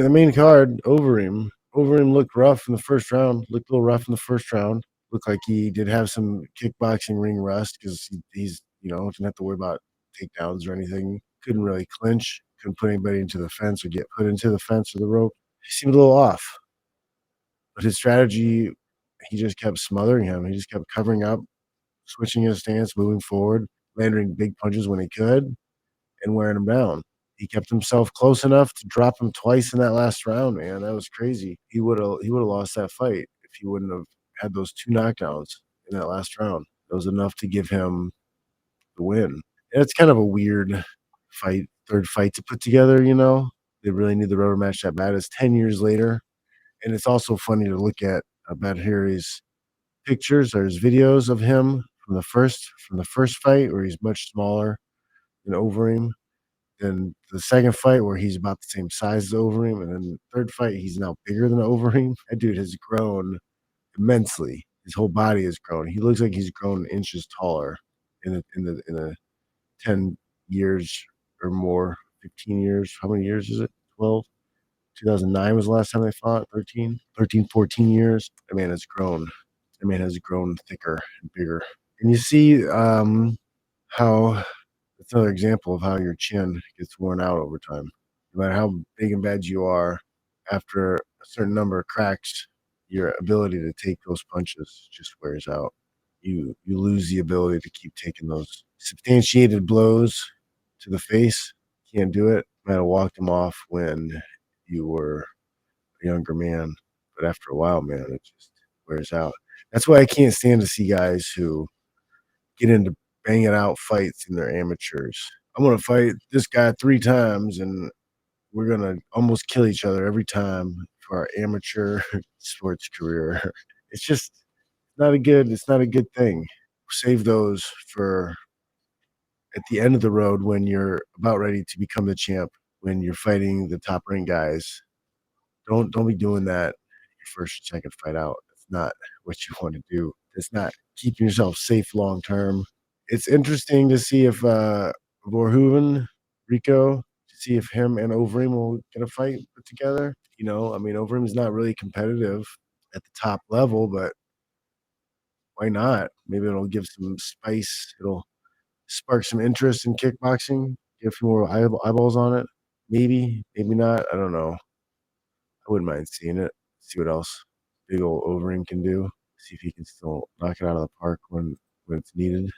The main card, Overeem. Overeem looked rough in the first round. Looked a little rough in the first round. Looked like he did have some kickboxing ring rust because he's didn't have to worry about takedowns or anything. Couldn't really clinch. Couldn't put anybody into the fence or get put into the fence or the rope. He seemed a little off. But his strategy, he just kept smothering him. He just kept covering up, switching his stance, moving forward, landing big punches when he could, and wearing him down. He kept himself close enough to drop him twice in that last round, man. That was crazy. He would have lost that fight if he wouldn't have had those 2 knockdowns in that last round. That was enough to give him the win. And it's kind of a weird fight, third fight to put together, you know. They really need the rubber match that bad. It's 10 years later. And it's also funny to look at Badhiri's pictures or his videos of him from the first fight where he's much smaller than Overeem. Then the second fight where he's about the same size as Overeem, and then the third fight he's now bigger than Overeem. That dude has grown immensely. His whole body has grown. He looks like he's grown inches taller in the 10 years or more, 15 years. How many years is it? 12. 2009 was the last time they fought. 14 years. That man has grown. That man has grown thicker and bigger. And you see how that's another example of how your chin gets worn out over time. No matter how big and bad you are, after a certain number of cracks, your ability to take those punches just wears out. You lose the ability to keep taking those substantiated blows to the face. Can't do it. Might have walked them off when you were a younger man, but after a while, man, it just wears out. That's why I can't stand to see guys who get into banging out fights in their amateurs. I'm going to fight this guy 3 times and we're going to almost kill each other every time for our amateur sports career. It's just it's not a good thing. Save those for at the end of the road when you're about ready to become the champ, when you're fighting the top rank guys. Don't be doing that your first or second fight out. It's not what you want to do. It's not keeping yourself safe long term. It's interesting to see if Verhoeven, Rico, to see if him and Overeem will get a fight put together. You know, I mean, Overeem is not really competitive at the top level, but why not? Maybe it'll give some spice. It'll spark some interest in kickboxing, give some more eyeballs on it. Maybe, maybe not. I don't know. I wouldn't mind seeing it. See what else big old Overeem can do. See if he can still knock it out of the park when it's needed.